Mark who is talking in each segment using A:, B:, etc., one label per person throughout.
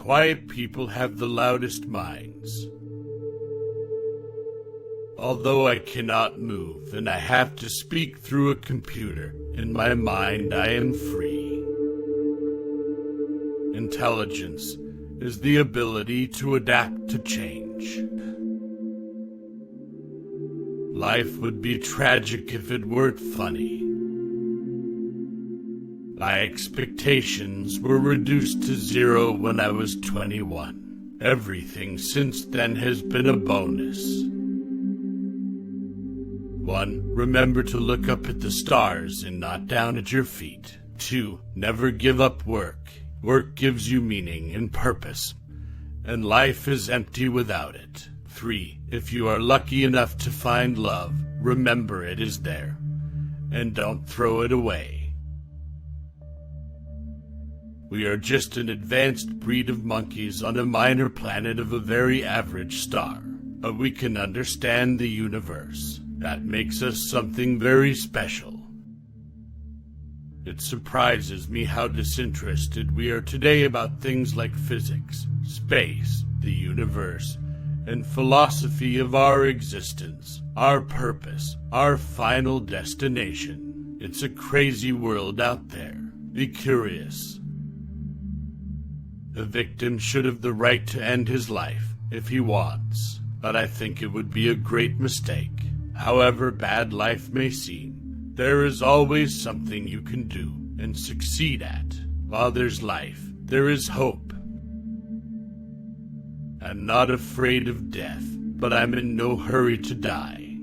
A: quiet people have the loudest minds. Although I cannot move and I have to speak through a computer, in my mind I am free. Intelligence is the ability to adapt to change. Life would be tragic if it weren't funny. My expectations were reduced to 0 when I was 21. Everything since then has been a bonus. 1. Remember to look up at the stars and not down at your feet. 2. Never give up work. Work gives you meaning and purpose, and life is empty without it. 3. If you are lucky enough to find love, remember it is there, and don't throw it away. We are just an advanced breed of monkeys on a minor planet of a very average star, but we can understand the universe. That makes us something very special. It surprises me how disinterested we are today about things like physics, space, the universe, and philosophy of our existence, our purpose, our final destination. It's a crazy world out there. Be curious. A victim should have the right to end his life if he wants, but I think it would be a great mistake. However bad life may seem, there is always something you can do and succeed at. While there's life, there is hope. I'm not afraid of death, but I'm in no hurry to die.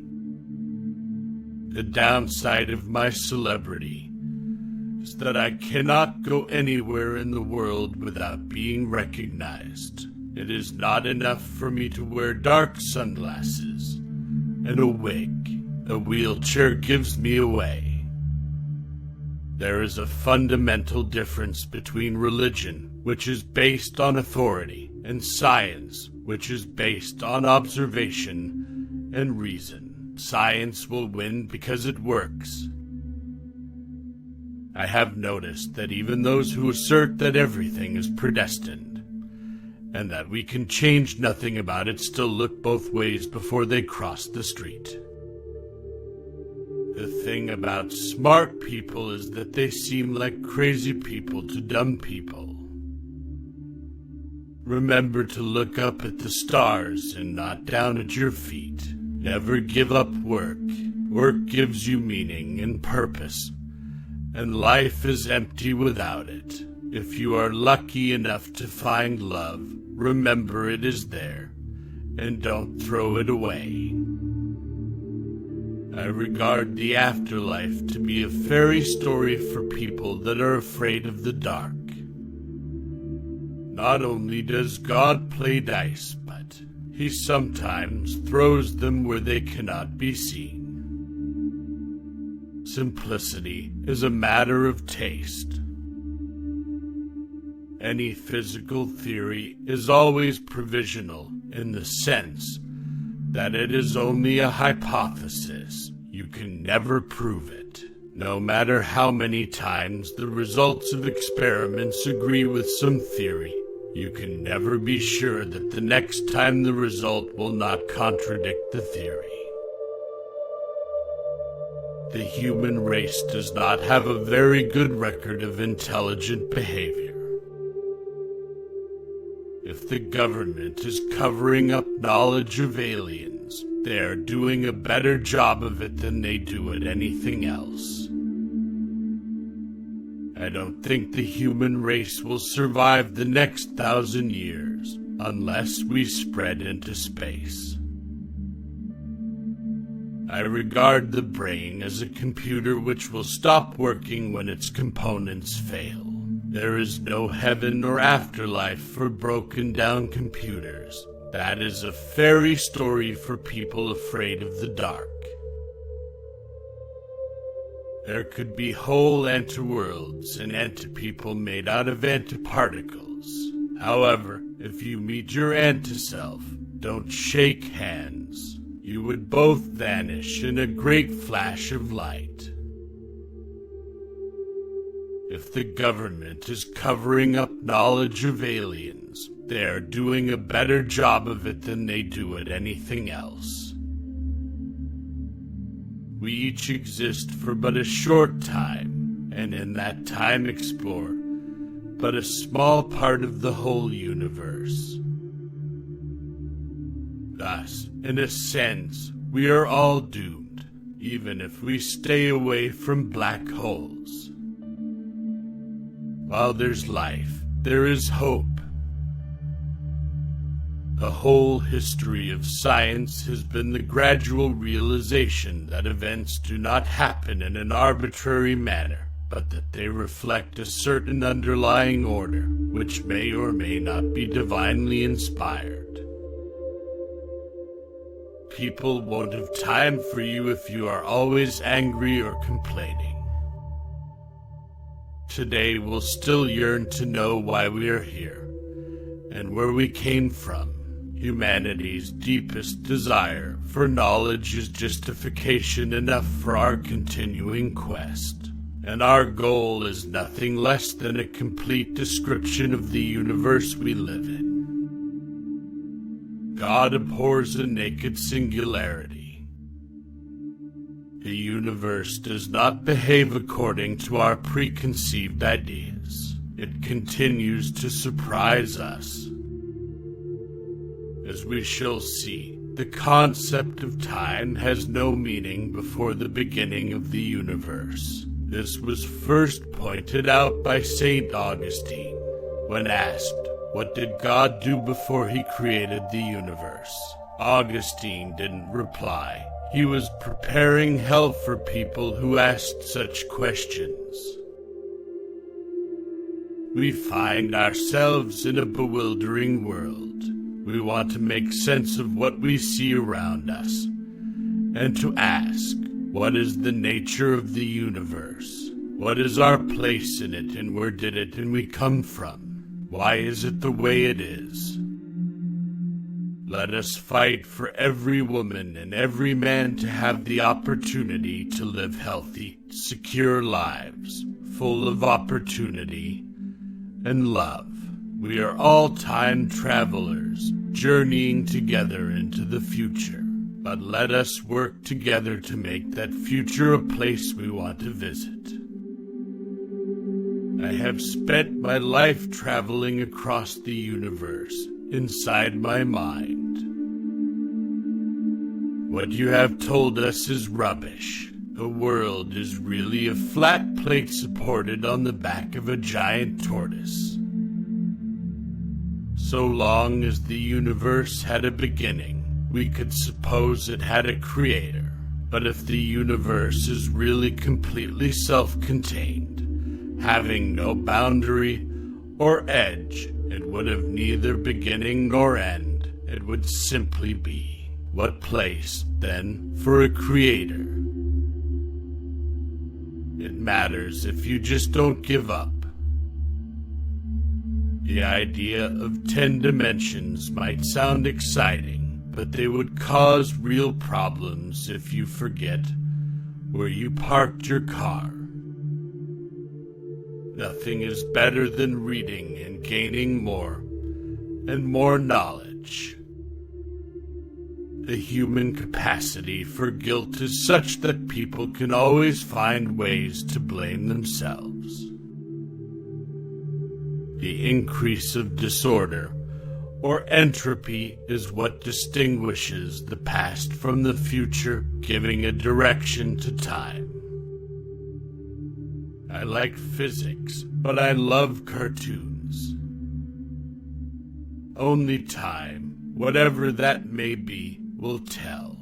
A: The downside of my celebrity is that I cannot go anywhere in the world without being recognized. It is not enough for me to wear dark sunglasses and a wig. A wheelchair gives me away. There is a fundamental difference between religion, which is based on authority, and science, which is based on observation and reason. Science will win because it works. I have noticed that even those who assert that everything is predestined, and that we can change nothing about it, still look both ways before they cross the street. The thing about smart people is that they seem like crazy people to dumb people. Remember to look up at the stars and not down at your feet. Never give up work. Work gives you meaning and purpose, and life is empty without it. If you are lucky enough to find love, remember it is there, and don't throw it away. I regard the afterlife to be a fairy story for people that are afraid of the dark. Not only does God play dice, but he sometimes throws them where they cannot be seen. Simplicity is a matter of taste. Any physical theory is always provisional in the sense that it is only a hypothesis. You can never prove it. No matter how many times the results of experiments agree with some theory, you can never be sure that the next time the result will not contradict the theory. The human race does not have a very good record of intelligent behavior. If the government is covering up knowledge of aliens, they are doing a better job of it than they do at anything else. I don't think the human race will survive the next 1,000 years unless we spread into space. I regard the brain as a computer which will stop working when its components fail. There is no heaven or afterlife for broken down computers. That is a fairy story for people afraid of the dark. There could be whole antiworlds and antipeople made out of antiparticles. However, if you meet your anti-self, don't shake hands. You would both vanish in a great flash of light. If the government is covering up knowledge of aliens, They are doing a better job of it than they do at anything else. We each exist for but a short time, and in that time explore but a small part of the whole universe. Thus, in a sense, we are all doomed, even if we stay away from black holes. While there's life, there is hope. The whole history of science has been the gradual realization that events do not happen in an arbitrary manner, but that they reflect a certain underlying order, which may or may not be divinely inspired. People won't have time for you if you are always angry or complaining. Today we'll still yearn to know why we are here, and where we came from. Humanity's deepest desire for knowledge is justification enough for our continuing quest, and our goal is nothing less than a complete description of the universe we live in. God abhors a naked singularity. The universe does not behave according to our preconceived ideas. It continues to surprise us. As we shall see, the concept of time has no meaning before the beginning of the universe. This was first pointed out by St. Augustine. When asked, what did God do before he created the universe? Augustine didn't reply. He was preparing hell for people who asked such questions. We find ourselves in a bewildering world. We want to make sense of what we see around us, and to ask, what is the nature of the universe? What is our place in it, and where did it and we come from? Why is it the way it is? Let us fight for every woman and every man to have the opportunity to live healthy, secure lives, full of opportunity and love. We are all time travelers, journeying together into the future. But let us work together to make that future a place we want to visit. I have spent my life traveling across the universe, inside my mind. What you have told us is rubbish. The world is really a flat plate supported on the back of a giant tortoise. So long as the universe had a beginning, we could suppose it had a creator. But if the universe is really completely self-contained, having no boundary or edge, it would have neither beginning nor end. It would simply be. What place, then, for a creator? It matters if you just don't give up. The idea of 10 dimensions might sound exciting, but they would cause real problems if you forget where you parked your car. Nothing is better than reading and gaining more and more knowledge. The human capacity for guilt is such that people can always find ways to blame themselves. The increase of disorder or entropy is what distinguishes the past from the future, giving a direction to time. I like physics, but I love cartoons. Only time, whatever that may be, will tell.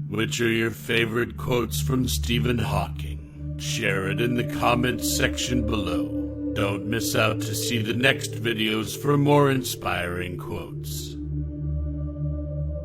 A: Which are your favorite quotes from Stephen Hawking? Share it in the comments section below. Don't miss out to see the next videos for more inspiring quotes.